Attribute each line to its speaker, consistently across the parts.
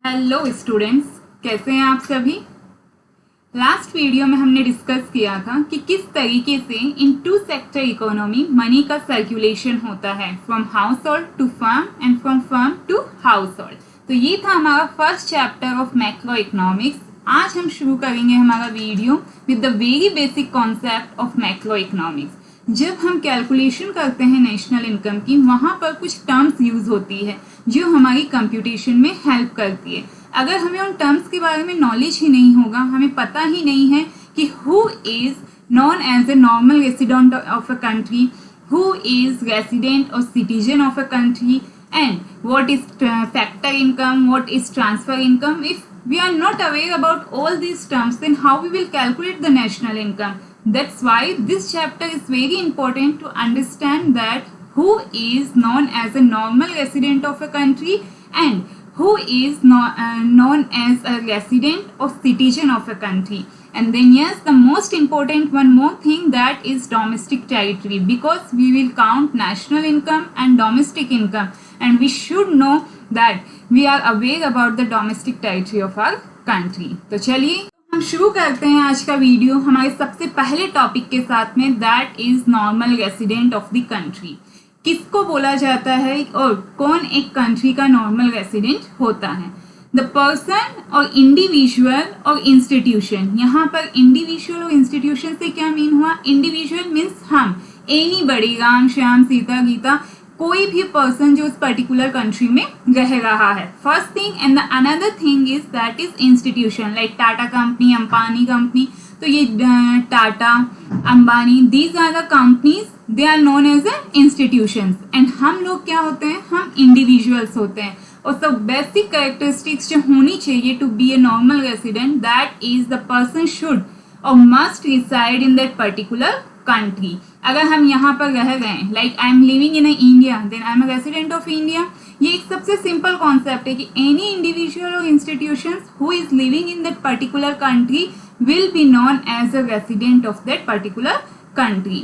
Speaker 1: Hello students, कैसे हैं आप सभी। लास्ट वीडियो में हमने डिस्कस किया था कि किस तरीके से in two sector economy money का सर्कुलेशन होता है, from household to firm and from firm to household. तो ये था हमारा first chapter of macroeconomics. आज हम शुरू करेंगे हमारा video with the very basic concept of macroeconomics. जब हम कैलकुलेशन करते हैं नेशनल इनकम की, वहाँ पर कुछ टर्म्स यूज होती है जो हमारी कंप्यूटेशन में हेल्प करती है। अगर हमें उन टर्म्स के बारे में नॉलेज ही नहीं होगा, हमें पता ही नहीं है कि who is known as a normal resident of a country, who is resident और citizen of a country, and what is factor income, what is transfer income, if we are not aware about all these terms, then how we will calculate the national income? That's why this chapter is very important to understand that who is known as a normal resident of a country and who is known as a resident or citizen of a country. And then yes, the most important one more thing, that is domestic territory, because we will count national income and domestic income, and we should know that we are aware about the domestic territory of our country. तो चलिए हम शुरू करते हैं आज का video हमारे सबसे पहले टॉपिक के साथ में, that is normal resident of the country. किसको बोला जाता है और कौन एक कंट्री का नॉर्मल रेसिडेंट होता है? द पर्सन और इंडिविजुअल और इंस्टीट्यूशन। यहाँ पर इंडिविजुअल और इंस्टीट्यूशन से क्या मीन हुआ? इंडिविजुअल मीन्स हम, एनी बड़ी, राम श्याम सीता गीता, कोई भी पर्सन जो उस पर्टिकुलर कंट्री में रह रहा है, first thing. And the another thing is that is institution, like Tata company, Ambani company. तो ये Tata, Ambani, these are the companies, they are known as a institutions. And हम लोग क्या होते हैं? हम इंडिविजुअल्स होते हैं। और सब बेसिक कैरेक्टरिस्टिक्स जो होनी चाहिए to be a normal resident, that is the person should और must reside in that particular country. अगर हम यहाँ पर रह रहे हैं, like I am living in India, then I am a resident of India. ये एक सबसे सिंपल कॉन्सेप्ट है कि एनी इंडिविजुअल और institutions who is living in that particular country will be known as a resident of that particular country.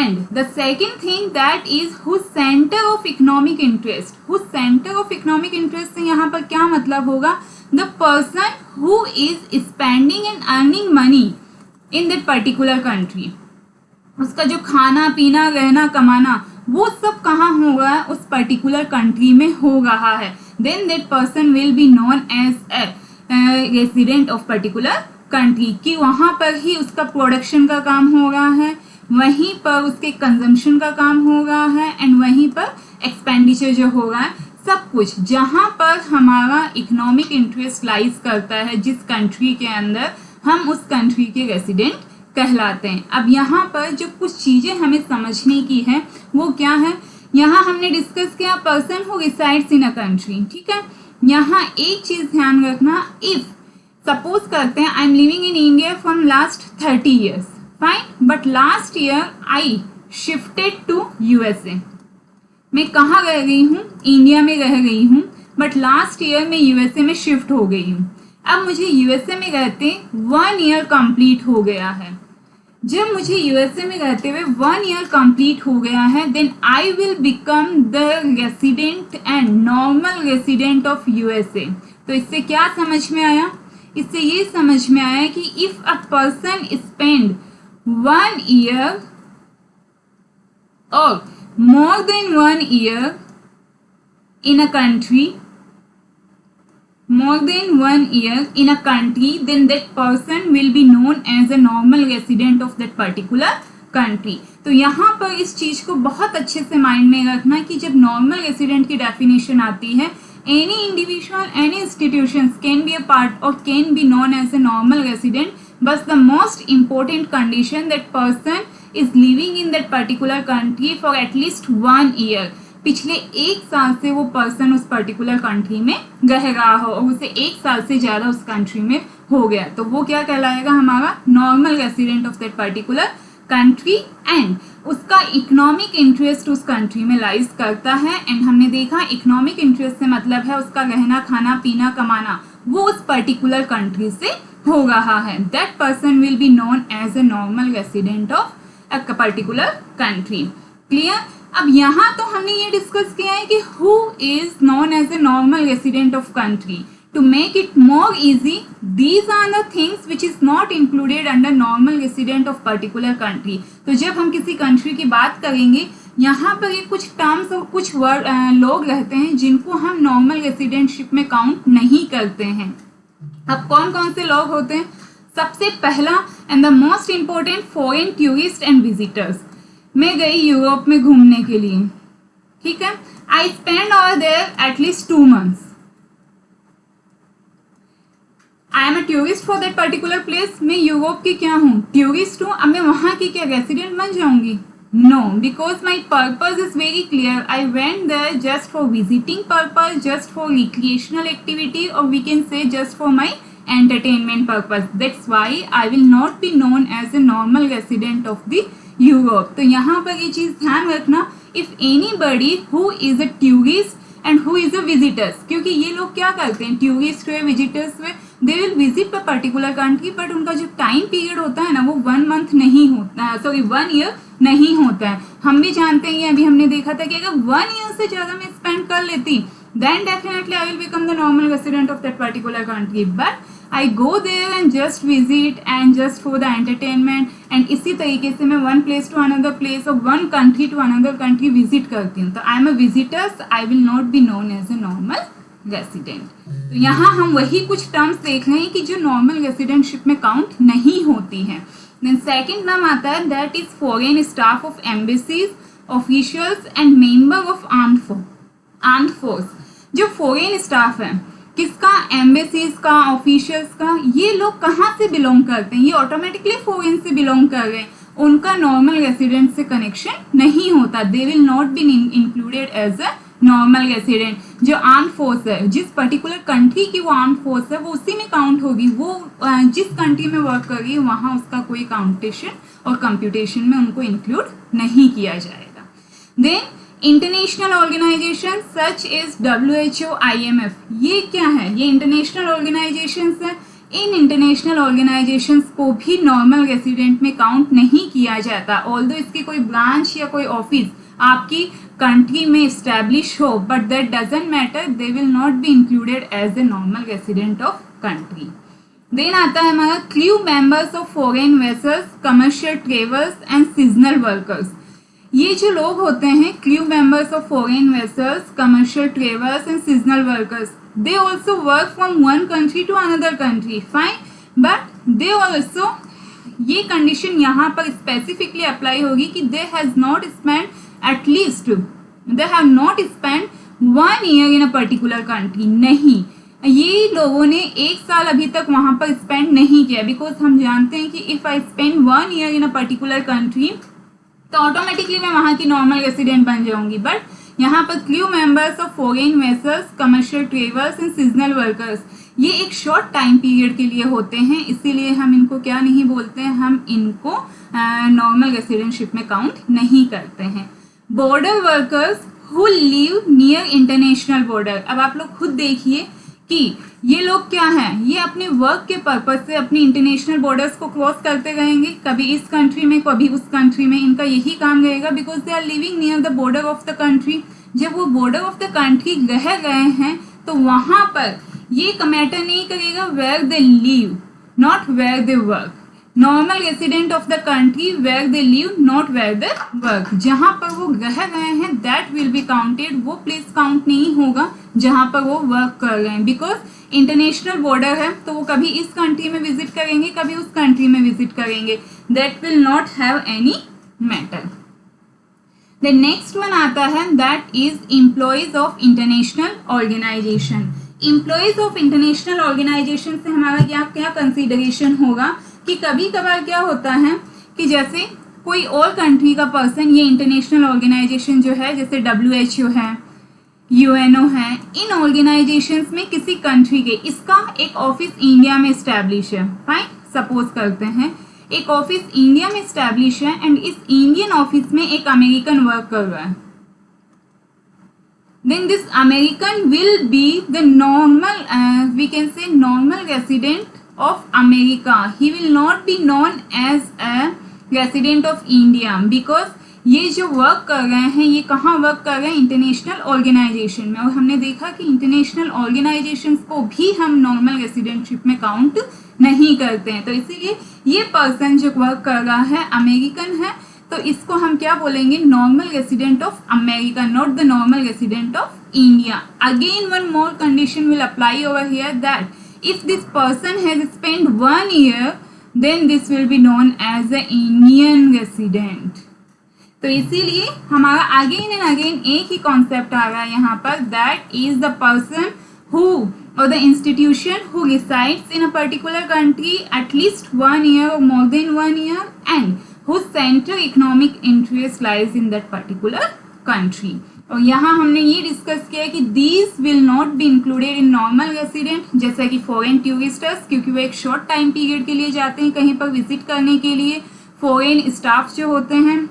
Speaker 1: And the second thing, that is whose center of economic interest. whose center of economic interest से यहाँ पर क्या मतलब होगा? The person who is spending and earning money in that particular country. उसका जो खाना पीना रहना कमाना वो सब कहाँ होगा? उस पर्टिकुलर कंट्री में हो रहा है। Then that person will be known as a resident of particular country, कि वहाँ पर ही उसका प्रोडक्शन का काम हो रहा है, वहीं पर उसके कंजम्पशन का काम हो रहा है, एंड वहीं पर एक्सपेंडिचर जो हो रहा है, सब कुछ जहाँ पर हमारा इकोनॉमिक इंटरेस्ट लाइज करता है, जिस कंट्री के अंदर, हम उस कंट्री के रेसिडेंट कहलाते हैं। अब यहाँ पर जो कुछ चीज़ें हमें समझने की है वो क्या है? यहाँ हमने डिस्कस किया person who resides in a country, ठीक है। यहाँ एक चीज़ ध्यान रखना, इफ सपोज करते हैं I am living in India from last 30 years, fine, but last year I shifted to USA. मैं कहाँ रह गई हूँ? इंडिया में रह गई हूँ, बट लास्ट ईयर मैं यूएसए में शिफ्ट हो गई हूँ। अब मुझे यूएसए में रहते 1 year कंप्लीट हो गया है। जब मुझे यूएसए में रहते हुए 1 year कंप्लीट हो गया है, then I will become the resident and normal resident of USA. तो इससे क्या समझ में आया? इससे ये समझ में आया कि if a person spend 1 year और मोर than 1 year in a country, more than 1 year in a country, then that person will be known as a normal resident of that particular country. तो यहाँ पर इस चीज को बहुत अच्छे से माइंड में रखना कि जब नॉर्मल रेसिडेंट की डेफिनेशन आती है, any individual, any institutions can be a part or can be known as a normal resident, but the most important condition, that person is living in that particular country for at least 1 year. पिछले 1 साल से वो person उस particular country में रह रहा हो और उसे 1 साल से ज़्यादा उस कंट्री में हो गया, तो वो क्या कहलाएगा? हमारा normal resident of that particular country, and उसका इकोनॉमिक इंटरेस्ट उस कंट्री में लाइज करता है। एंड हमने देखा इकोनॉमिक इंटरेस्ट से मतलब है उसका रहना खाना पीना कमाना वो उस पर्टिकुलर कंट्री से हो रहा है। That person will be known as a normal resident of a particular country. Clear? अब यहाँ तो हमने ये डिस्कस किया है कि who is known as a normal resident of country. to make it more easy, these are the things which is not included under normal resident of particular country. तो जब हम किसी कंट्री की बात करेंगे, यहाँ पर ये कुछ टर्म्स और कुछ लोग रहते हैं जिनको हम नॉर्मल रेसिडेंटशिप में काउंट नहीं करते हैं. अब कौन कौन से लोग होते हैं? सबसे पहला and the most important, foreign tourist and visitors. मैं गई यूरोप में घूमने के लिए, ठीक है. I spend over there at least 2 months. I am a tourist for that particular place. मैं यूरोप की क्या हूँ? टूरिस्ट हूँ. अब मैं वहाँ की क्या रेसिडेंट बन जाऊंगी? No, because my purpose is very clear. I went there just for visiting purpose, just for recreational activity, or we can say just for my entertainment purpose. That's why I will not be known as a normal resident of the Europe. तो यहाँ पर ये चीज़ ध्यान रखना, if anybody who is a tourist and who is a visitors, क्योंकि ये लोग क्या करते हैं, टूरिस्ट हुए, विजिटर्स हुए, दे विल विजिट पर पर्टिकुलर कंट्री, बट उनका जो टाइम पीरियड होता है ना वो 1 month नहीं होता, सॉरी 1 year नहीं होता है. हम भी जानते हैं, अभी हमने देखा था कि अगर 1 year से ज़्यादा मैं स्पेंड कर लेती, then definitely I will become the normal resident of that particular country. But I go there and just visit and just for the entertainment, and इसी तरीके से मैं one place to another place or one country to another country visit करती हूँ. तो I am a visitor, so I will not be known as a normal resident. तो यहाँ हम वही कुछ टर्म्स देख रहे हैं कि जो नॉर्मल रेसिडेंटशिप में काउंट नहीं होती हैं. देन सेकेंड टर्म आता है, that is foreign staff of embassies, officials and member of armed force. जो फॉरेन स्टाफ है, किसका? एम्बेसीज का, ऑफिशियल्स का. ये लोग कहाँ से बिलोंग करते हैं? ये ऑटोमेटिकली फॉरेन से बिलोंग कर रहे हैं. उनका नॉर्मल रेसिडेंट से कनेक्शन नहीं होता. They will not be included as a normal resident. जो आर्म्ड फोर्स है, जिस पर्टिकुलर कंट्री की वो आर्म्ड फोर्स है, वो उसी में काउंट होगी. वो जिस कंट्री में वर्क कर रही है वहाँ उसका कोई काउंटेशन और कंप्यूटेशन में उनको इंक्लूड नहीं किया जाएगा. Then international organisation such as WHO, IMF. ये क्या है? ये इंटरनेशनल ऑर्गेनाइजेशंस है. इन इंटरनेशनल ऑर्गेनाइजेशंस को भी नॉर्मल रेसिडेंट में काउंट नहीं किया जाता. ऑल्दो इसकी कोई ब्रांच या कोई ऑफिस आपकी कंट्री में इस्टेब्लिश हो, but that doesn't matter, they will not be included as a normal resident of country. Then आता है हमारा crew members of foreign vessels, commercial travels and seasonal workers. ये जो लोग होते हैं, crew members of foreign vessels, commercial travels and seasonal workers, they also work from one country to another country, fine, but they also, ये condition यहाँ पर specifically apply होगी कि they has not spend at least they have not spent 1 year in a particular country. नहीं, ये लोगों ने 1 साल अभी तक वहाँ पर स्पेंड नहीं किया. बिकॉज हम जानते हैं कि if I spend 1 year in a particular country तो ऑटोमेटिकली मैं वहाँ की नॉर्मल रेसिडेंट बन जाऊंगी. बट यहाँ पर crew members of foreign vessels, commercial travels and seasonal workers, ये एक शॉर्ट टाइम पीरियड के लिए होते हैं, इसीलिए हम इनको क्या नहीं बोलते हैं, हम इनको नॉर्मल रेसिडेंटशिप में काउंट नहीं करते हैं. Border workers who live near international border. अब आप लोग खुद देखिए कि ये लोग क्या हैं, ये अपने वर्क के पर्पज से अपनी इंटरनेशनल बॉर्डर्स को क्रॉस करते रहेंगे, कभी इस कंट्री में कभी उस कंट्री में. इनका यही काम रहेगा because they are living near the border of the country. जब वो बॉर्डर ऑफ द कंट्री रह गए हैं तो वहाँ पर ये मैटर नहीं करेगा where they live, not where they work. Normal resident of the country where they live, not where they work. जहाँ पर वो रह गए हैं दैट विल बी काउंटेड. वो प्लेस काउंट नहीं होगा जहाँ पर वो वर्क कर रहे हैं. बिकॉज इंटरनेशनल बॉर्डर है तो वो कभी इस कंट्री में विजिट करेंगे, कभी उस कंट्री में विजिट करेंगे. That will not have any matter. The next one आता है, that is employees of international organisation. Employees of international organisation से हमारा क्या कंसिडरेशन होगा कि कभी कभार क्या होता है कि जैसे कोई और कंट्री का पर्सन ये इंटरनेशनल ऑर्गेनाइजेशन जो है, जैसे WHO है, UNO है, इन ऑर्गेनाइजेशंस में किसी कंट्री के, इसका एक ऑफिस इंडिया में इस्टेब्लिश है, फाइन, सपोज करते हैं एक ऑफिस इंडिया में इस्टेब्लिश है एंड इस इंडियन ऑफिस में एक अमेरिकन वर्क कर रहा है. Then this American will be the normal, we can say normal resident of America. He will not be known as a resident of India because ये जो work कर रहे हैं ये कहाँ वर्क कर रहे हैं, इंटरनेशनल ऑर्गेनाइजेशन में। और हमने देखा कि इंटरनेशनल ऑर्गेनाइजेशंस को भी हम नॉर्मल रेसिडेंटशिप में काउंट नहीं करते हैं। तो इसीलिए ये पर्सन जो वर्क कर रहा है अमेरिकन है, तो इसको हम क्या बोलेंगे, normal resident of America, not the normal resident of India. Again one more condition will apply over here, that if this person has spend 1 year then this will be known as a Indian resident। तो इसीलिए हमारा again and again एक ही concept आ रहा है यहाँ पर, that is the person who or the institution who resides in a particular country at least 1 year or more than 1 year and whose central economic interest lies in that particular country। और यहाँ हमने ये discuss किया कि these will not be included in normal resident, जैसा कि foreign टूरिस्टर्स, क्योंकि वो एक शॉर्ट टाइम पीरियड के लिए जाते हैं कहीं पर विजिट करने के लिए। फॉरेन स्टाफ जो होते हैं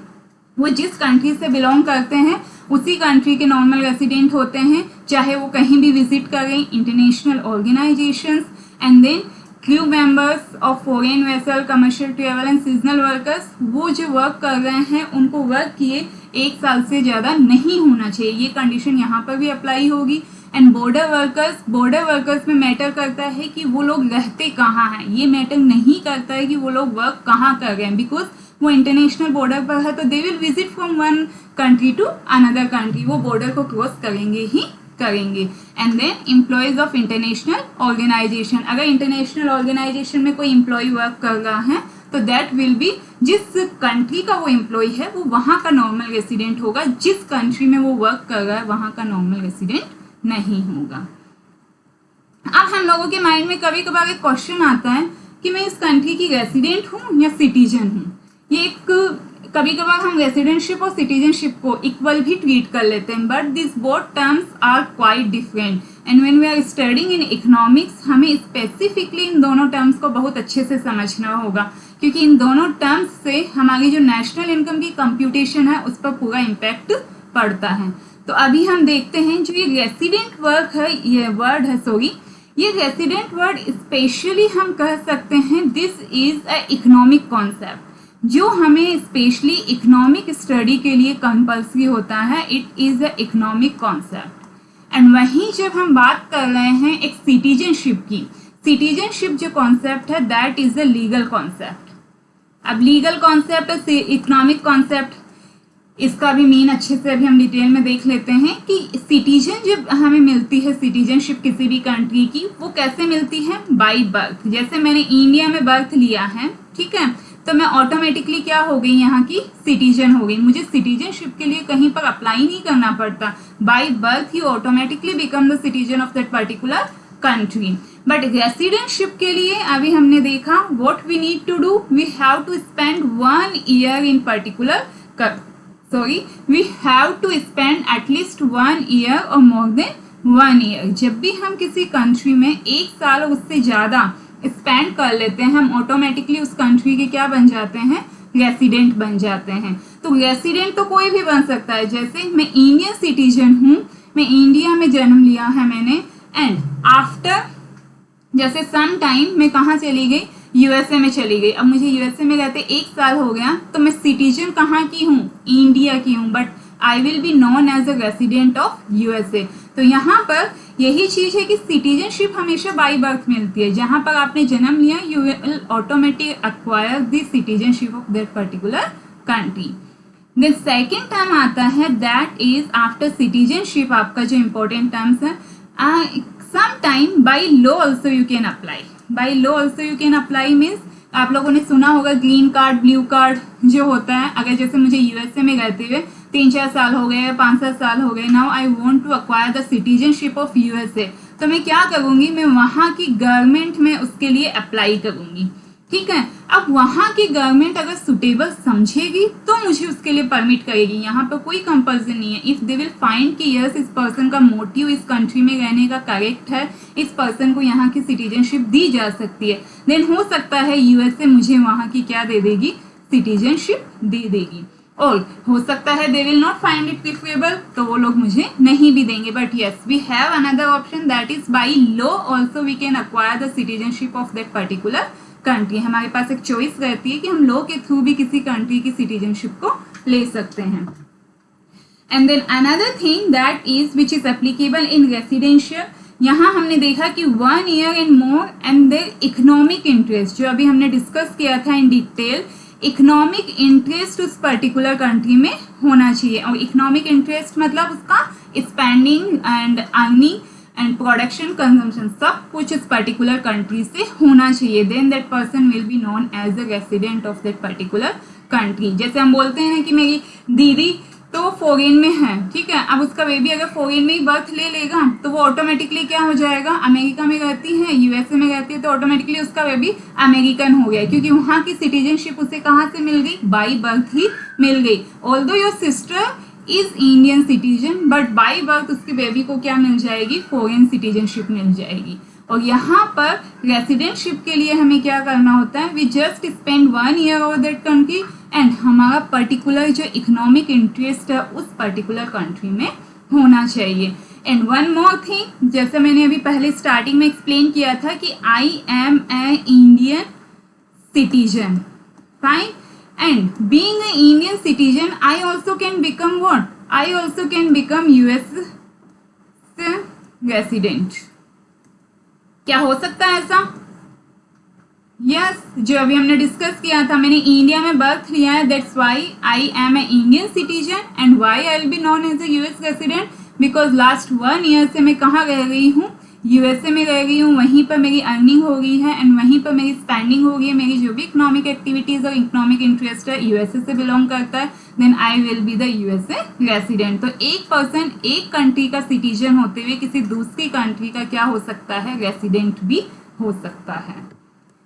Speaker 1: वो जिस कंट्री से बिलोंग करते हैं उसी कंट्री के नॉर्मल रेसिडेंट होते हैं, चाहे वो कहीं भी विजिट करें। International organisations and then crew members of foreign vessel, commercial travel and seasonal workers, वो जो वर्क कर रहे हैं उनको वर्क किए 1 साल से ज़्यादा नहीं होना चाहिए। ये कंडीशन यहाँ पर भी अप्लाई होगी। एंड बॉर्डर वर्कर्स में मैटर करता है कि वो लोग रहते कहाँ हैं, ये मैटर नहीं करता है कि वो लोग वर्क कहाँ कर रहे हैं, बिकॉज वो इंटरनेशनल बॉर्डर पर है तो they will visit from one country to another country, वो बॉर्डर को क्रॉस करेंगे ही करेंगे। And then employees of international organisation, अगर इंटरनेशनल ऑर्गेनाइजेशन में कोई एम्प्लॉय वर्क कर रहा है तो दैट विल बी, जिस कंट्री का वो एम्प्लॉय है वो वहाँ का नॉर्मल रेसिडेंट होगा, जिस कंट्री में वो वर्क कर रहा है वहाँ का नॉर्मल रेसिडेंट नहीं होगा। अब हम लोगों के माइंड में कभी कभार एक क्वेश्चन आता है कि मैं इस कंट्री की रेसिडेंट हूँ या सिटीजन हूँ। ये एक कभी कभार हम रेसिडेंटशिप और सिटीजनशिप को इक्वल भी ट्रीट कर लेते हैं, but this both terms are quite different. And when we are studying in economics हमें स्पेसिफिकली इन दोनों टर्म्स को बहुत अच्छे से समझना होगा, क्योंकि इन दोनों टर्म्स से हमारी जो नेशनल इनकम की कंप्यूटेशन है उस पर पूरा इम्पैक्ट पड़ता है। तो अभी हम देखते हैं जो ये रेसिडेंट वर्क है, ये वर्ड है सॉरी, ये रेसिडेंट वर्ड स्पेशली हम कह सकते हैं this is a economic concept जो हमें स्पेशली इकोनॉमिक स्टडी के लिए कंपल्सरी होता है। It is a economic concept. And वहीं जब हम बात कर रहे हैं एक सिटीजनशिप की, सिटीजनशिप जो कॉन्सेप्ट है that is a legal concept. अब लीगल कॉन्सेप्ट और इकोनॉमिक कॉन्सेप्ट, इसका भी मीन अच्छे से अभी हम डिटेल में देख लेते हैं कि सिटीजन जब हमें मिलती है सिटीजनशिप किसी भी कंट्री की, वो कैसे मिलती है, बाय बर्थ। जैसे मैंने इंडिया में बर्थ लिया है, ठीक है, तो मैं ऑटोमेटिकली क्या हो गई, यहाँ की सिटीजन हो गई। मुझे सिटीजनशिप के लिए कहीं पर अप्लाई नहीं करना पड़ता, by birth you automatically become the citizen of that particular country. But residentship के लिए अभी हमने देखा what we need to do, we have to spend 1 year in particular, we have to spend at least 1 year or more than 1 year। जब भी हम किसी country में 1 साल और उससे ज़्यादा स्पेंड कर लेते हैं हम ऑटोमेटिकली उस कंट्री के क्या बन जाते हैं, रेसिडेंट बन जाते हैं। तो रेसिडेंट तो कोई भी बन सकता है, जैसे मैं इंडियन सिटीजन हूँ, मैं इंडिया में जन्म लिया है मैंने, एंड आफ्टर जैसे सम टाइम मैं कहाँ चली गई, यूएसए में चली गई। अब मुझे यूएसए में रहते 1 साल हो गया, तो मैं सिटीजन कहाँ की हूँ, इंडिया की हूँ, but I will be known as a resident of USA. तो यहाँ पर यही चीज है कि सिटीजनशिप हमेशा बाय बर्थ मिलती है, जहाँ पर आपने जन्म लिया you will automatic acquire the citizenship of that particular country. Then second term आता है दैट इज आफ्टर सिटीजनशिप, आपका जो इम्पोर्टेंट टर्म्स है, some time by law also you can apply. By law also you can apply means आप लोगों ने सुना होगा ग्रीन कार्ड, ब्लू कार्ड जो होता है। अगर जैसे मुझे यूएसए में रहते हुए 3-4 साल हो गए, 5-7 साल हो गए, now I want to acquire the citizenship of USA, तो मैं क्या करूंगी, मैं वहाँ की गवर्नमेंट में उसके लिए अप्लाई करूंगी, ठीक है। अब वहाँ की गवर्नमेंट अगर सुटेबल समझेगी तो मुझे उसके लिए परमिट करेगी, यहाँ पर कोई कंपल्सन नहीं है। इफ दे विल फाइंड कि यस इस पर्सन का मोटिव इस कंट्री में रहने का करेक्ट है, इस पर्सन को यहाँ की सिटीजनशिप दी जा सकती है, देन हो सकता है यूएसए मुझे वहाँ की क्या दे देगी, सिटीजनशिप दे देगी। और हो सकता है they will not find it preferable, तो वो लोग मुझे नहीं भी देंगे। But yes we have another option that is by law also we can acquire the citizenship of that particular country. हमारे पास एक चॉइस रहती है कि हम लॉ के थ्रू भी किसी कंट्री की सिटीजनशिप को ले सकते हैं। And then another thing that is which is applicable in residential, यहाँ हमने देखा कि 1 year and more and their economic interest, जो अभी हमने डिस्कस किया था इन डिटेल, इकोनॉमिक इंटरेस्ट उस पर्टिकुलर कंट्री में होना चाहिए। और इकोनॉमिक इंटरेस्ट मतलब उसका spending and earning and production consumption सब कुछ इस पर्टिकुलर कंट्री से होना चाहिए। Then that person will be known as a resident of that particular country. जैसे हम बोलते हैं कि मेरी दीदी तो फॉरेन में है, ठीक है, अब उसका बेबी अगर फॉरेन में ही बर्थ ले लेगा तो वो ऑटोमेटिकली क्या हो जाएगा, अमेरिका में रहती है, यूएसए में रहती है, तो ऑटोमेटिकली उसका बेबी अमेरिकन हो गया, क्योंकि वहाँ की सिटीजनशिप उसे कहाँ से मिल गई, बाई बर्थ ही मिल गई। Although your sister is Indian citizen but by birth उसके बेबी को क्या मिल जाएगी, फॉरेन सिटीजनशिप मिल जाएगी। और यहाँ पर रेसिडेंटशिप के लिए हमें क्या करना होता है, we just spend 1 year over that country and हमारा पर्टिकुलर जो इकोनॉमिक इंटरेस्ट है उस पर्टिकुलर कंट्री में होना चाहिए। एंड वन मोर थिंग, जैसे मैंने अभी पहले स्टार्टिंग में एक्सप्लेन किया था कि I am a Indian citizen, fine, and being a Indian citizen I also can become what, I also can become US resident. क्या हो सकता है ऐसा? यस, जो अभी हमने डिस्कस किया था, मैंने इंडिया में बर्थ लिया है, that's why I am a Indian citizen and why I will be known as a US resident, because last 1 year से मैं कहाँ रह गई हूँ, यूएसए में रह गई हूँ, वहीं पर मेरी अर्निंग हो गई है एंड वहीं पर मेरी स्पेंडिंग हो गई है, मेरी जो भी इकोनॉमिक एक्टिविटीज और इकोनॉमिक इंटरेस्ट है यूएसए से बिलोंग करता है, then I will be the USA resident. तो एक पर्सन एक कंट्री का सिटीजन होते हुए किसी दूसरी कंट्री का क्या हो सकता है, रेसिडेंट भी हो सकता है।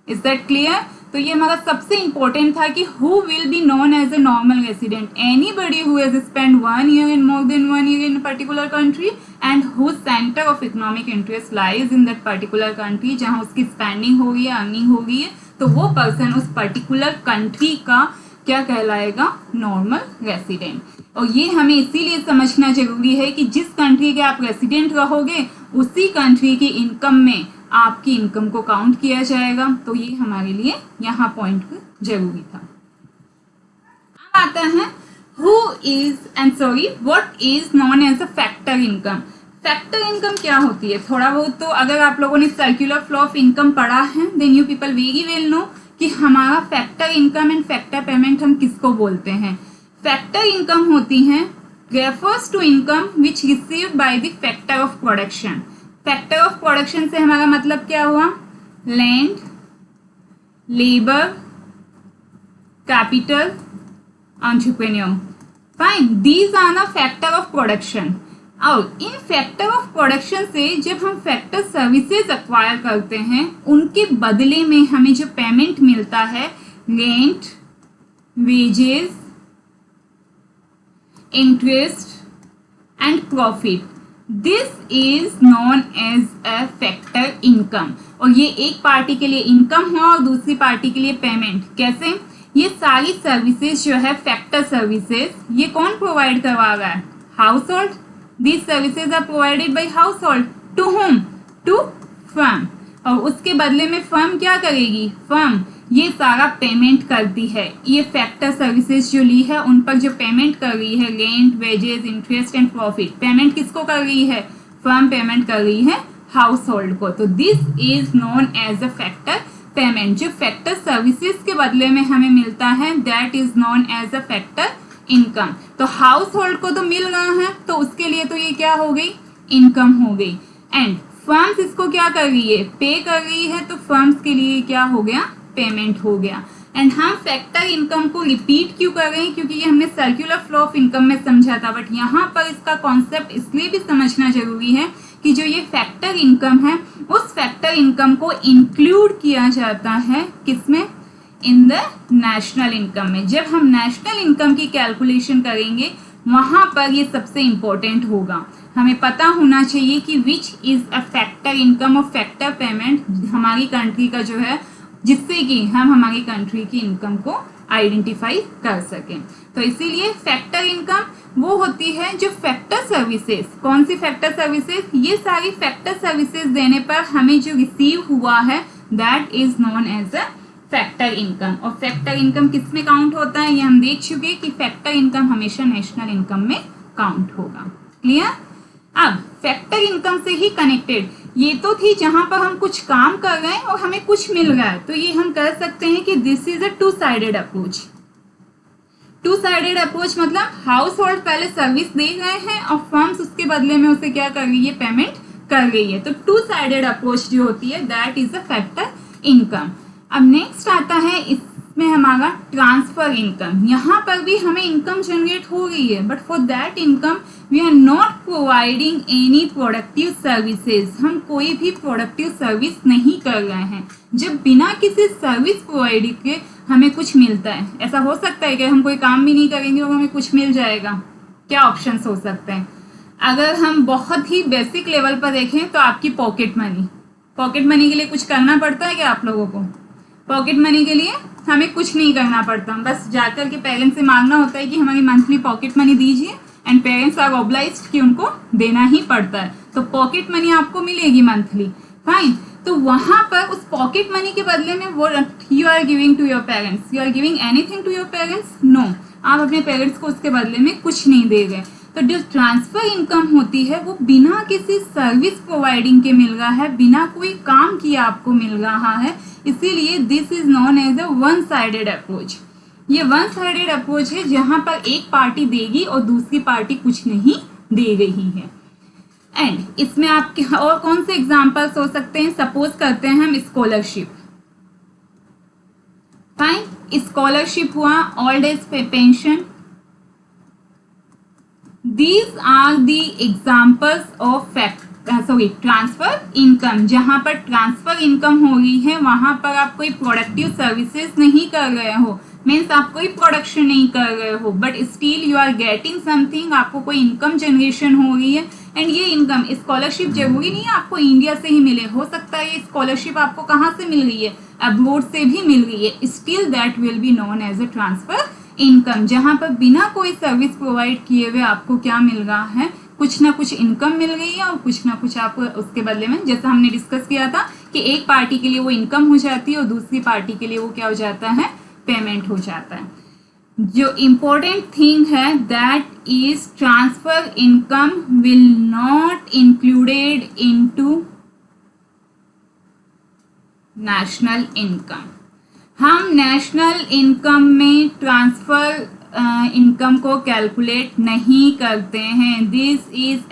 Speaker 1: Is that clear? तो ये हमारा सबसे इंपॉर्टेंट था कि who will be known as a normal resident, anybody who has spend 1 year and more than 1 year in particular country and who centre of economic interest lies in that particular country, जहां उसकी spending हो गई है, earning हो गई है, तो वो पर्सन उस पर्टिकुलर कंट्री का क्या कहलाएगा, नॉर्मल रेसिडेंट। और ये हमें इसीलिए समझना जरूरी है कि जिस कंट्री के आप रेसिडेंट रहोगे उसी कंट्री की इनकम में आपकी इनकम को काउंट किया जाएगा। तो ये हमारे लिए यहाँ पॉइंट जरूरी था। अब आता है who is and sorry what is known as a factor income. Factor income क्या होती है? थोड़ा बहुत तो अगर आप लोगों ने सर्कुलर फ्लो ऑफ इनकम पढ़ा है, then you people very well know कि हमारा factor income and factor payment हम किसको बोलते हैं। फैक्टर इनकम होती है refers to income which received by the factor of production. Factor of production से हमारा मतलब क्या हुआ, land, labour, capital, entrepreneur, fine, these are the factor of production. और इन फैक्टर ऑफ प्रोडक्शन से जब हम फैक्टर सर्विसेज एक्वायर करते हैं उनके बदले में हमें जो पेमेंट मिलता है, rent, wages, interest and profit, this is known as a factor income. और ये एक पार्टी के लिए इनकम है और दूसरी पार्टी के लिए पेमेंट। कैसे? ये सारी सर्विसेज जो है फैक्टर सर्विसेज, ये कौन प्रोवाइड करवा रहा है, house hold. These services are provided by household. To whom? To firm. और उसके बदले में फर्म क्या करेगी, फर्म ये सारा पेमेंट करती है। ये फैक्टर सर्विसेज जो ली है उन पर जो पेमेंट कर रही है, rent, wages, interest and profit, payment किसको कर रही है, फर्म पेमेंट कर रही है हाउस होल्ड को। तो this is known as a factor payment. जो फैक्टर सर्विसेज के बदले में हमें मिलता है that is known as a factor income. तो हाउस होल्ड को तो मिल रहा है तो उसके लिए तो ये क्या हो गई, इनकम हो गई। एंड फर्म्स इसको क्या कर रही है, पे कर रही है, तो फर्म्स के लिए क्या हो गया, पेमेंट हो गया। एंड हम फैक्टर इनकम को रिपीट क्यों कर रहे हैं, क्योंकि ये हमने सर्कुलर फ्लो ऑफ इनकम में समझा था, बट यहाँ पर इसका कॉन्सेप्ट इसलिए भी समझना जरूरी है कि जो ये फैक्टर इनकम है उस फैक्टर इनकम को इंक्लूड किया जाता है किसमें, इन द नेशनल इनकम में। जब हम नेशनल इनकम की कैलकुलेशन करेंगे वहां पर ये सबसे इंपॉर्टेंट होगा। हमें पता होना चाहिए कि which is a factor income और फैक्टर पेमेंट हमारी कंट्री का जो है, जिससे कि हम हमारी कंट्री की इनकम को आइडेंटिफाई कर सकें। तो इसीलिए फैक्टर इनकम वो होती है जो फैक्टर सर्विसेज, कौन सी फैक्टर सर्विसेज, ये सारी फैक्टर सर्विसेज देने पर हमें जो रिसीव हुआ है that is known as a factor income. और फैक्टर इनकम किस में काउंट होता है ये हम देख चुके कि फैक्टर इनकम हमेशा नेशनल इनकम में काउंट होगा। क्लियर? अब फैक्टर इनकम से ही कनेक्टेड ये तो थी जहां पर हम कुछ काम कर रहे हैं और हमें कुछ मिल रहा है, तो ये हम कर सकते हैं कि this is a two sided approach. To sided approach मतलब हाउस होल्ड पहले सर्विस दे रहे हैं और फर्म्स उसके बदले में उसे क्या कर रही है, पेमेंट कर रही है। तो टू साइडेड अप्रोच जो होती है that is a factor income. अब नेक्स्ट आता है इसमें हमारा ट्रांसफर इनकम। यहाँ पर भी हमें इनकम जनरेट हो रही है, but for that income we are not providing any productive services. हम कोई भी प्रोडक्टिव सर्विस नहीं कर रहे हैं। जब बिना किसी सर्विस प्रोवाइड के हमें कुछ मिलता है, ऐसा हो सकता है कि हम कोई काम भी नहीं करेंगे और हमें कुछ मिल जाएगा। क्या ऑप्शंस हो सकते हैं? अगर हम बहुत ही बेसिक लेवल पर देखें तो आपकी पॉकेट मनी। पॉकेट मनी के लिए कुछ करना पड़ता है क्या आप लोगों को? पॉकेट मनी के लिए हमें कुछ नहीं करना पड़ता, बस जाकर के पेरेंट्स से मांगना होता है कि हमारी मंथली पॉकेट मनी दीजिए, एंड पेरेंट्स आर ऑब्लाइज्ड कि उनको देना ही पड़ता है। तो पॉकेट मनी आपको मिलेगी मंथली, फाइन। तो वहां पर उस पॉकेट मनी के बदले में वो you are giving to your parents, you are giving anything to your parents? No, आप अपने पेरेंट्स को उसके बदले में कुछ नहीं दे रहे। तो जो ट्रांसफर इनकम होती है वो बिना किसी सर्विस प्रोवाइडिंग के मिल रहा है, बिना कोई काम किए आपको मिल रहा है, इसीलिए this is known as a one sided approach. ये वन साइडेड अप्रोच है जहां पर एक पार्टी देगी और दूसरी पार्टी कुछ नहीं दे रही है। एंड इसमें आपके और कौन से एग्जांपल्स हो सकते हैं? सपोज करते हैं हम स्कॉलरशिप, फाइन, स्कॉलरशिप हुआ, old age pension, these are the examples of transfer income. जहां पर ट्रांसफर इनकम हो रही है वहां पर आप कोई प्रोडक्टिव सर्विसेज नहीं कर रहे हो, मीन्स आप कोई प्रोडक्शन नहीं कर रहे हो, but still you are getting something, आपको कोई इनकम जनरेशन हो रही है। एंड ये इनकम, स्कॉलरशिप जरूरी नहीं है आपको इंडिया से ही मिले, हो सकता है ये स्कॉलरशिप आपको कहाँ से मिल रही है, अब्रोड से भी मिल रही है, still that will be known as a transfer income. जहां पर बिना कोई सर्विस प्रोवाइड किए हुए आपको क्या मिल रहा है, कुछ ना कुछ इनकम मिल रही है और कुछ ना कुछ आपको उसके बदले में, जैसा हमने डिस्कस किया था कि एक पार्टी के लिए वो इनकम हो जाती है और दूसरी पार्टी के लिए वो क्या हो जाता है, पेमेंट हो जाता है। जो इम्पोर्टेंट थिंग है that is transfer income will not included into national income. हम नेशनल इनकम में ट्रांसफर इनकम को कैलकुलेट नहीं करते हैं। This is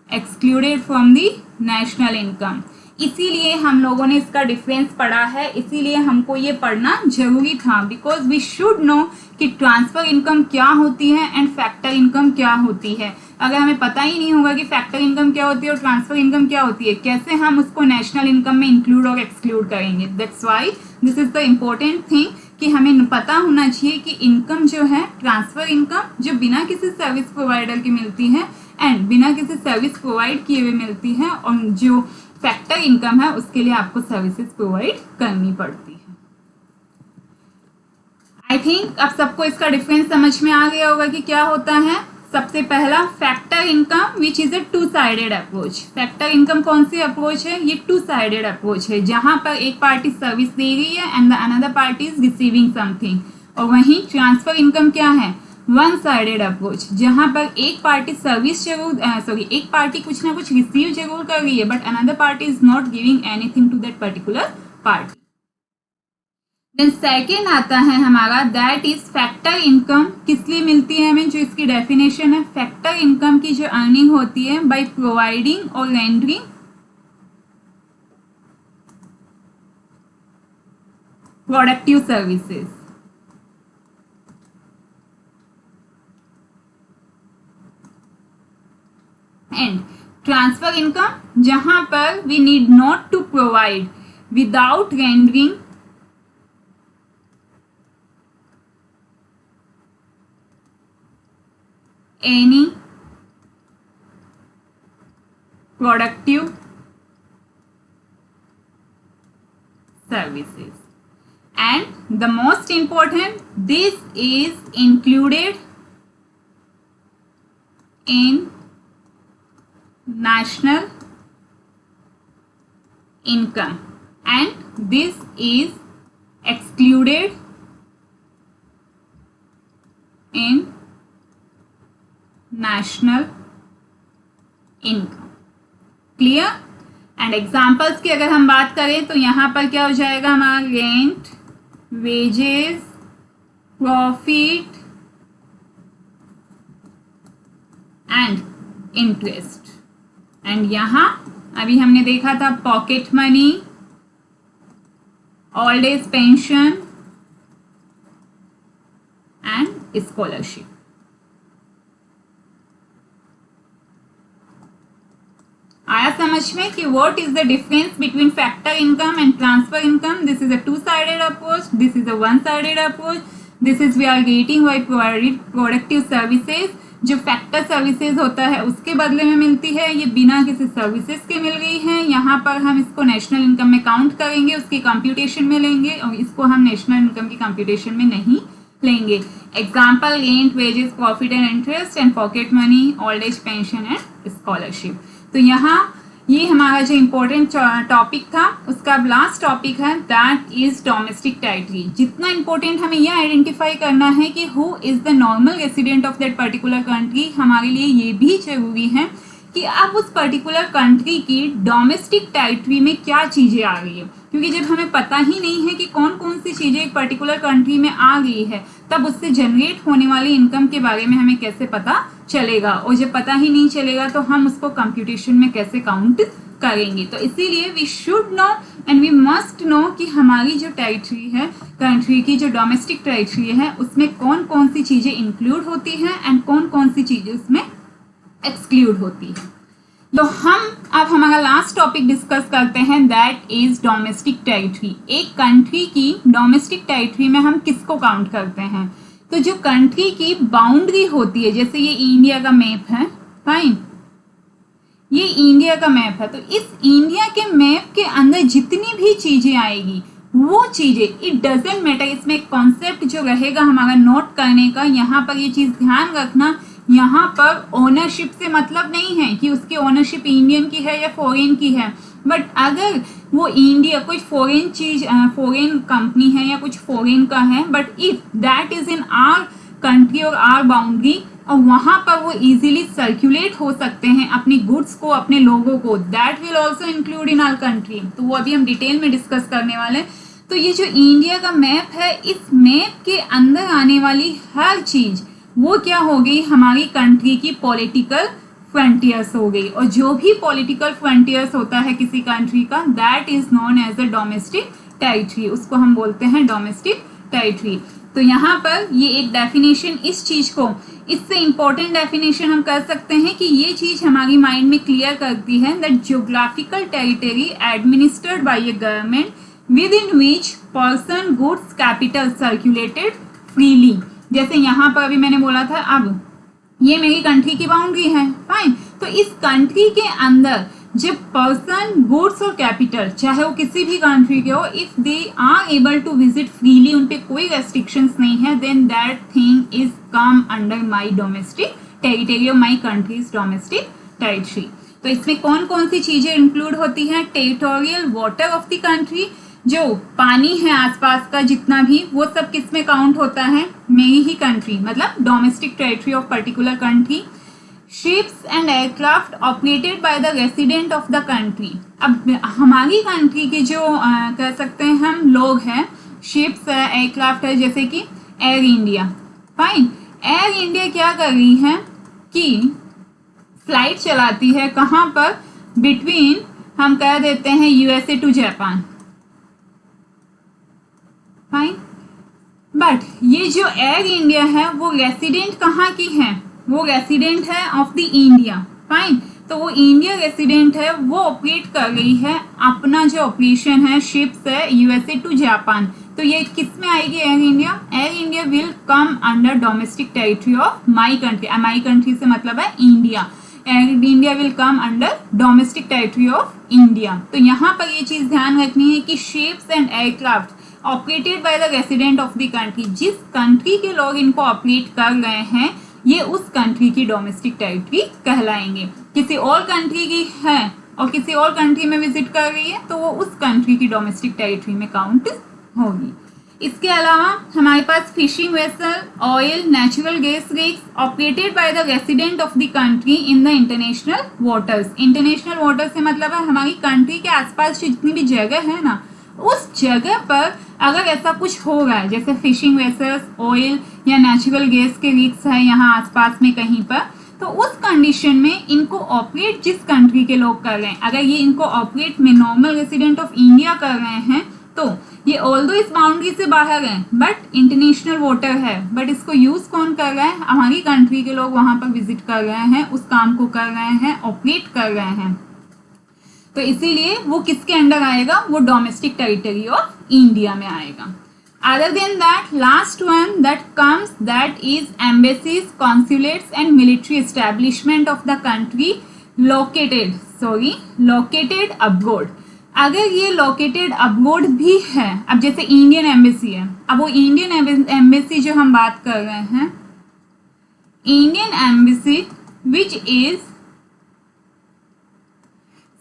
Speaker 1: excluded from the national income. इसीलिए हम लोगों ने इसका डिफरेंस पढ़ा है, इसीलिए हमको ये पढ़ना जरूरी था, बिकॉज वी शुड नो कि ट्रांसफर इनकम क्या होती है एंड फैक्टर इनकम क्या होती है। अगर हमें पता ही नहीं होगा कि फैक्टर इनकम क्या होती है और ट्रांसफर इनकम क्या होती है, कैसे हम उसको नेशनल इनकम में इंक्लूड और एक्सक्लूड करेंगे? That's why this is the important thing कि हमें पता होना चाहिए कि इनकम जो है, ट्रांसफर इनकम जो बिना किसी सर्विस प्रोवाइडर की मिलती है एंड बिना किसी सर्विस प्रोवाइड किए हुए मिलती है, और जो फैक्टर इनकम है उसके लिए आपको सर्विसेज प्रोवाइड करनी पड़ती है। आई थिंक अब सबको इसका डिफरेंस समझ में आ गया होगा कि क्या होता है। सबसे पहला factor income which is a two sided approach. Factor income कौन सी अप्रोच है? ये टू साइडेड अप्रोच है, जहां पर एक पार्टी सर्विस दे रही है and the another party is receiving something. और वहीं ट्रांसफर इनकम क्या है? वन साइडेड अप्रोच, जहां पर एक पार्टी सर्विस एक पार्टी कुछ ना कुछ रिसीव जरूर कर रही है, but another party is not giving anything to that particular party. Then second आता है हमारा दैट इज फैक्टर इनकम। किस लिए मिलती है हमें? जो इसकी डेफिनेशन है, फैक्टर इनकम की जो अर्निंग होती है बाय प्रोवाइडिंग और rendering productive services. And transfer income जहां पर we need not to provide without rendering any productive services. And the most important, this is included in national income, and this is excluded in national income. Clear? And examples की अगर हम बात करें तो यहाँ पर क्या हो जाएगा हमारा rent, wages, profit and interest. And यहाँ अभी हमने देखा था pocket money, old age pension and scholarship. आया समझ में कि what is the difference between factor income and transfer income? This is a two sided approach, this is a one sided approach. This is we are getting by productive services. जो factor services होता है उसके बदले में मिलती है, ये बिना किसी सर्विसेज के मिल रही है. यहाँ पर हम इसको नेशनल इनकम में काउंट करेंगे, उसकी कंप्यूटेशन में लेंगे, और इसको हम नेशनल इनकम की कंप्यूटेशन में नहीं लेंगे. Example rent, wages, profit and interest and pocket money, old age pension and scholarship. तो यहाँ ये हमारा जो इम्पोर्टेंट टॉपिक था उसका अब लास्ट टॉपिक है, दैट इज डोमेस्टिक टेरिटरी. जितना इम्पोर्टेंट हमें यह आइडेंटिफाई करना है कि who is the normal resident of that particular country, हमारे लिए ये भी जरूरी है कि अब उस पर्टिकुलर कंट्री की डोमेस्टिक टेरिटरी में क्या चीज़ें आ रही है. क्योंकि जब हमें पता ही नहीं है कि कौन कौन सी चीज़ें एक पर्टिकुलर कंट्री में आ गई है, तब उससे जनरेट होने वाली इनकम के बारे में हमें कैसे पता चलेगा. और जब पता ही नहीं चलेगा तो हम उसको कंप्यूटेशन में कैसे काउंट करेंगे. तो इसीलिए we should know and we must know कि हमारी जो टेरिटरी है, कंट्री की जो डोमेस्टिक टेरिटरी है, उसमें कौन कौन सी चीज़ें इंक्लूड होती हैं एंड कौन कौन सी चीज़ें उसमें एक्सक्लूड होती है. तो हम अब हमारा लास्ट टॉपिक डिस्कस करते हैं, दैट इज डोमेस्टिक टेरिटरी. एक कंट्री की डोमेस्टिक टेरिटरी में हम किसको काउंट करते हैं? तो जो कंट्री की बाउंड्री होती है, जैसे ये इंडिया का मैप है, फाइन, ये इंडिया का मैप है, तो इस इंडिया के मैप के अंदर जितनी भी चीजें आएगी वो चीजें, इट डजेंट मैटर. इसमें कॉन्सेप्ट जो रहेगा हमारा नोट करने का, यहाँ पर ये चीज ध्यान रखना, यहाँ पर ओनरशिप से मतलब नहीं है कि उसकी ओनरशिप इंडियन की है या फॉरेन की है. बट अगर वो इंडिया कोई फॉरेन चीज, फॉरेन कंपनी है या कुछ फॉरेन का है, but if that is in our country और आवर बाउंड्री, और वहाँ पर वो इजीली सर्कुलेट हो सकते हैं अपनी गुड्स को, अपने लोगों को, that will also include in our country. तो वो अभी हम डिटेल में डिस्कस करने वाले हैं. तो ये जो इंडिया का मैप है, इस मैप के अंदर आने वाली हर चीज वो क्या हो गई, हमारी कंट्री की पॉलिटिकल फ्रंटियर्स हो गई. और जो भी पॉलिटिकल फ्रंटियर्स होता है किसी कंट्री का, that is known as a domestic territory. उसको हम बोलते हैं डोमेस्टिक टेरिटरी. तो यहाँ पर ये एक डेफिनेशन इस चीज को, इससे इंपॉर्टेंट डेफिनेशन हम कर सकते हैं कि ये चीज हमारी माइंड में क्लियर करती है that geographical territory administered by a government with in which person, goods, capital circulated freely. जैसे यहाँ पर अभी मैंने बोला था, अब ये मेरी कंट्री की बाउंड्री है, फाइन. तो इस कंट्री के अंदर जब पर्सन, गुड्स और कैपिटल, चाहे वो किसी भी कंट्री के हो, if they are able to visit freely, उन पे कोई रेस्ट्रिक्शंस नहीं है, then that thing is come under my domestic territory और माय कंट्रीज डोमेस्टिक टेरिटरी. तो इसमें कौन कौन सी चीजें इंक्लूड होती हैं? Territorial water of the country, जो पानी है आसपास का जितना भी, वो सब किस में काउंट होता है? मेरी ही कंट्री, मतलब domestic territory of particular country. Ships and aircraft operated by the resident of the country. अब हमारी कंट्री के जो कह सकते हैं हम लोग हैं, शिप्स है, एयरक्राफ्ट है, जैसे कि air India, fine. Air India क्या कर रही है कि फ्लाइट चलाती है, कहाँ पर? बिटवीन, हम कह देते हैं USA to Japan, fine. But ये जो एयर इंडिया है वो रेसिडेंट कहाँ की है? वो रेसिडेंट है ऑफ द इंडिया, फाइन. तो वो इंडिया रेसिडेंट है, वो ऑपरेट कर रही है अपना जो ऑपरेशन है, शिप्स है, यूएसए टू जापान. तो ये किस में आएगी? Air India. Air India will come under domestic territory of my country. My country से मतलब है India. Air India will come under domestic territory of India. तो यहाँ पर ये चीज ध्यान रखनी है कि ships and aircraft operated by the resident of the country, जिस कंट्री के लोग इनको ऑपरेट कर रहे हैं, ये उस कंट्री की डोमेस्टिक टेरिटरी कहलाएंगे. किसी और कंट्री की है और किसी और कंट्री में विजिट कर रही है, तो वो उस कंट्री की डोमेस्टिक टेरिटरी में काउंट होगी. इसके अलावा हमारे पास fishing vessel, oil, natural gas rigs operated by the resident of the country in the international waters. International water से मतलब है हमारी कंट्री के आसपास जितनी भी जगह है ना, उस जगह पर अगर ऐसा कुछ हो रहा है जैसे फिशिंग वेसल्स, ऑयल या नेचुरल गैस के रिग्स है यहाँ आसपास में कहीं पर, तो उस कंडीशन में इनको ऑपरेट जिस कंट्री के लोग कर रहे हैं, अगर ये इनको ऑपरेट में नॉर्मल रेसिडेंट ऑफ इंडिया कर रहे हैं तो ये ऑल्दो इस बाउंड्री से बाहर है बट इंटरनेशनल वाटर है, बट इसको यूज कौन कर रहा है, हमारी कंट्री के लोग वहां पर विजिट कर रहे हैं, उस काम को कर रहे हैं, ऑपरेट कर रहे हैं, तो इसीलिए वो किसके अंडर आएगा, वो डोमेस्टिक टेरिटरी ऑफ इंडिया में आएगा। Other than that, last one that comes, that is embassies, consulates and military establishment of the country located abroad। अगर ये लोकेटेड अब्रोड भी है, अब जैसे इंडियन एम्बेसी है, अब वो इंडियन एम्बेसी जो हम बात कर रहे हैं, Indian embassy which is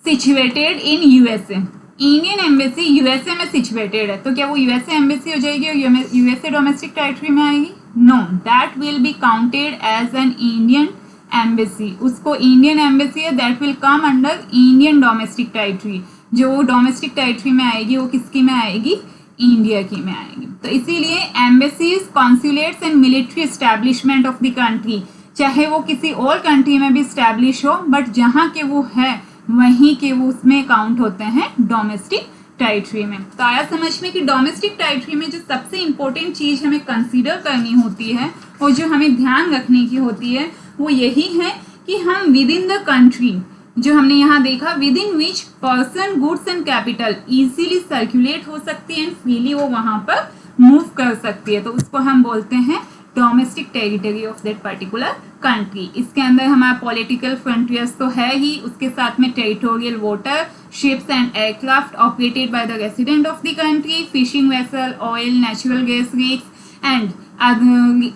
Speaker 1: situated in USA, Indian embassy USA में सिचुएटेड है, तो क्या वो यूएसए एम्बेसी हो जाएगी और यूएसए डोमेस्टिक टेरिटरी में आएगी? No, that will be counted as an Indian embassy. उसको इंडियन एम्बेसी है, that will come under Indian domestic territory. जो डोमेस्टिक टेरिटरी में आएगी वो किसकी में आएगी, इंडिया की में आएगी। तो इसीलिए embassies, consulates and military establishment of the country, चाहे वो किसी और कंट्री में भी स्टैब्लिश हो, बट जहाँ के वो है वहीं के वो उसमें काउंट होते हैं डोमेस्टिक टेरिटरी में। तो आया समझ में कि डोमेस्टिक टेरिटरी में जो सबसे इंपॉर्टेंट चीज हमें कंसीडर करनी होती है और जो हमें ध्यान रखने की होती है वो यही है कि हम विद इन द कंट्री, जो हमने यहाँ देखा, with in which person, goods and capital easily circulate हो सकती है एंड फ्रीली वो वहां पर मूव कर सकती है, तो उसको हम बोलते हैं domestic territory of that particular country. इसके अंदर हमारा पॉलिटिकल फ्रंटियर्स तो है ही, उसके साथ में territorial water, ships and aircraft operated by the resident of the country, fishing vessel, oil, natural gas rigs and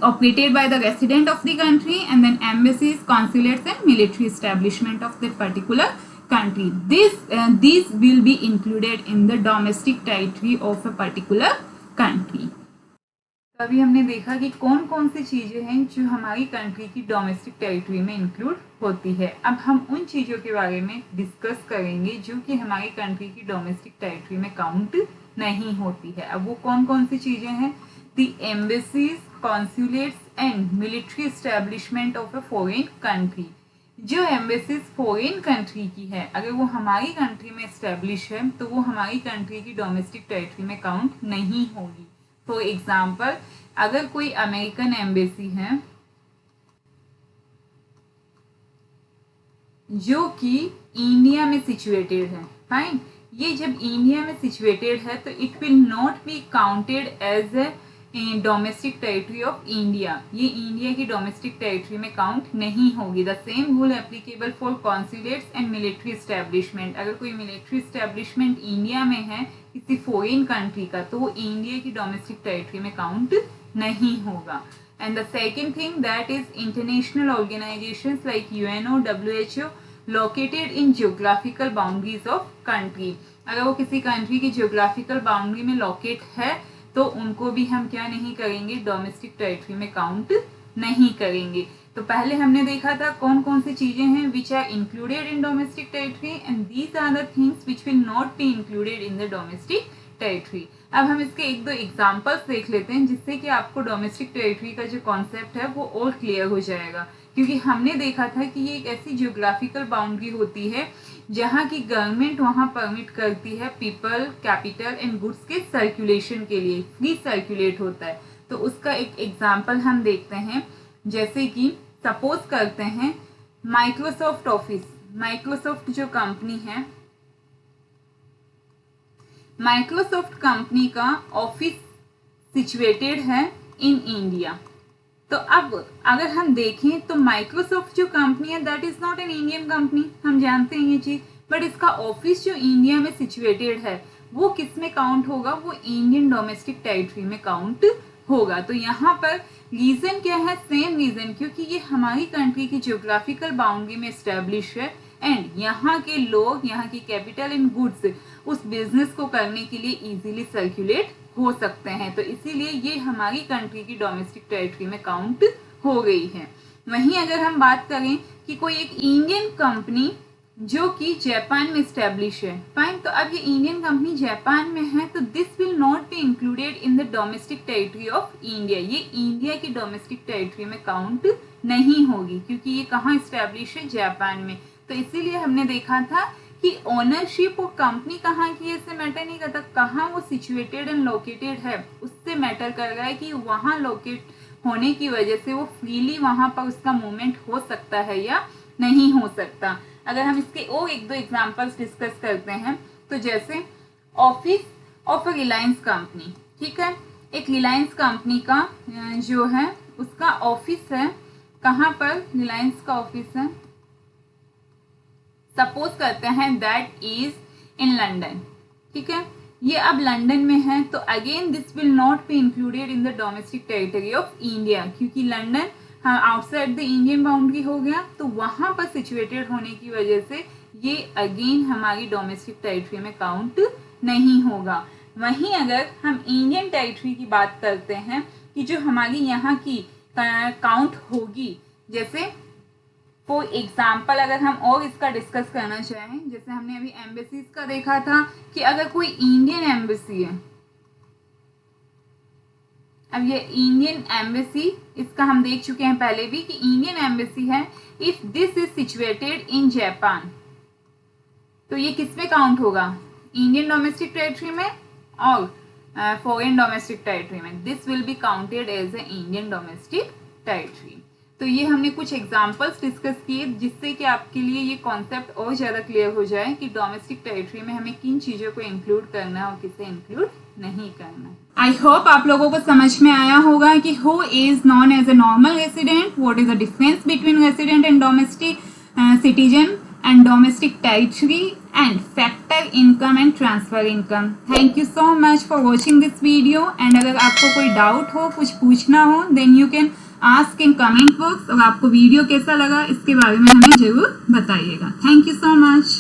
Speaker 1: operated by the resident of the country, and then embassies, consulates and military establishment of that particular country. These will be included in the domestic territory of a particular country. तो अभी हमने देखा कि कौन कौन सी चीज़ें हैं जो हमारी कंट्री की डोमेस्टिक टेरिटरी में इंक्लूड होती है। अब हम उन चीज़ों के बारे में डिस्कस करेंगे जो कि हमारी कंट्री की डोमेस्टिक टेरिटरी में काउंट नहीं होती है। अब वो कौन कौन सी चीज़ें हैं? The embassies, consulates and military establishment of a foreign country। जो एम्बेसीज फॉरेन कंट्री की है, अगर वो हमारी कंट्री में एस्टेब्लिश है तो वो हमारी कंट्री की डोमेस्टिक टेरिटरी में काउंट नहीं होगी। फॉर एग्जाम्पल, अगर कोई अमेरिकन एम्बेसी है जो कि इंडिया में सिचुएटेड है, फाइन, ये जब इंडिया में सिचुएटेड है तो it will not be counted as a domestic territory of India, ये इंडिया की डोमेस्टिक टेरिटरी में काउंट नहीं होगी। The same rule applicable for consulates and military establishment. अगर कोई मिलिट्री एस्टेब्लिशमेंट इंडिया में है किसी फॉरेन कंट्री का, तो वो इंडिया की डोमेस्टिक टेरिटरी में काउंट नहीं होगा। And the second thing, that is international organisations like UNO, WHO located in geographical boundaries of country. अगर वो किसी कंट्री की जियोग्राफिकल बाउंड्री में लोकेट है तो उनको भी हम क्या नहीं करेंगे, डोमेस्टिक टेरिटरी में काउंट नहीं करेंगे। तो पहले हमने देखा था कौन कौन सी चीजें हैं which are included in domestic territory, and these are the things which will not be included in the domestic territory. अब हम इसके एक दो एग्जांपल्स देख लेते हैं जिससे कि आपको डोमेस्टिक टेरिटरी का जो कॉन्सेप्ट है वो और क्लियर हो जाएगा, क्योंकि हमने देखा था कि ये एक ऐसी जियोग्राफिकल बाउंड्री होती है जहाँ की गवर्नमेंट वहाँ परमिट करती है पीपल, कैपिटल एंड गुड्स के सर्कुलेशन के लिए, फ्री सर्कुलेट होता है। तो उसका एक एग्जांपल हम देखते हैं, जैसे कि सपोज करते हैं माइक्रोसॉफ्ट ऑफिस, माइक्रोसॉफ्ट जो कंपनी है, माइक्रोसॉफ्ट कंपनी का ऑफिस सिचुएटेड है इन इंडिया। तो अब अगर हम देखें तो माइक्रोसॉफ्ट जो कंपनी है that is not an Indian company, हम जानते हैं ये चीज, बट इसका ऑफिस जो इंडिया में सिचुएटेड है वो किस में काउंट होगा, वो इंडियन डोमेस्टिक टेरिटरी में काउंट होगा। तो यहाँ पर रीजन क्या है, सेम रीजन, क्योंकि ये हमारी कंट्री की जियोग्राफिकल बाउंड्री में एस्टेब्लिश है एंड यहाँ के लोग, यहाँ की कैपिटल एंड गुड्स उस बिजनेस को करने के लिए इजीली सर्कुलेट हो सकते हैं, तो इसीलिए ये हमारी कंट्री की डोमेस्टिक टेरिटरी में काउंट हो गई है। वहीं अगर हम बात करें कि कोई एक इंडियन कंपनी जो कि जापान में स्टैब्लिश है, फाइन, तो अब ये इंडियन कंपनी जापान में है, तो this will not be included in the domestic territory of India. ये इंडिया की डोमेस्टिक टेरिटरी में काउंट नहीं होगी, क्योंकि ये कहाँ स्टैब्लिश है, जापान में। तो इसीलिए हमने देखा था कि ओनरशिप और कंपनी कहाँ की है इससे मैटर नहीं करता, कहाँ वो सिचुएटेड एंड लोकेटेड है उससे मैटर कर रहा है कि वहाँ लोकेट होने की वजह से वो फ्रीली वहाँ पर उसका मूवमेंट हो सकता है या नहीं हो सकता। अगर हम इसके और एक दो एग्जांपल्स डिस्कस करते हैं, तो जैसे office of a Reliance company, ठीक है, एक रिलायंस कंपनी का जो है उसका ऑफिस है, कहाँ पर रिलायंस का ऑफिस है, सपोज करते हैं दैट इज इन लंदन, ठीक है, ये अब लंदन में है, तो again this will not be included in the domestic territory of India, क्योंकि London outside the Indian boundary हो गया, तो वहाँ पर सिचुएटेड होने की वजह से ये अगेन हमारी डोमेस्टिक टेरिटरी में काउंट नहीं होगा। वहीं अगर हम इंडियन टेरिटरी की बात करते हैं कि जो हमारी यहाँ की काउंट होगी, जैसे फॉर एग्जाम्पल अगर हम और इसका डिस्कस करना चाहें, जैसे हमने अभी एम्बेसीज का देखा था कि अगर कोई इंडियन एम्बेसी है, अब ये इंडियन एम्बेसी, इसका हम देख चुके हैं पहले भी कि इंडियन एम्बेसी है, if this is situated in Japan, तो ये किस में काउंट होगा, इंडियन डोमेस्टिक टेरिटरी में और फॉरेन डोमेस्टिक टेरिटरी में, this will be counted as a Indian domestic territory. तो ये हमने कुछ एग्जांपल्स डिस्कस किए जिससे कि आपके लिए ये कॉन्सेप्ट और ज़्यादा क्लियर हो जाए कि डोमेस्टिक टेरिटरी में हमें किन चीज़ों को इंक्लूड करना है और किसे इंक्लूड नहीं करना। आई होप आप लोगों को समझ में आया होगा कि who is known as a normal resident, what is the difference between resident and domestic citizen and domestic territory and factor income and transfer income. Thank you so much for watching this video, and अगर आपको कोई doubt हो, कुछ पूछना हो, then you can ask in comment box, और आपको video कैसा लगा इसके बारे में हमें जरूर बताइएगा। Thank you so much.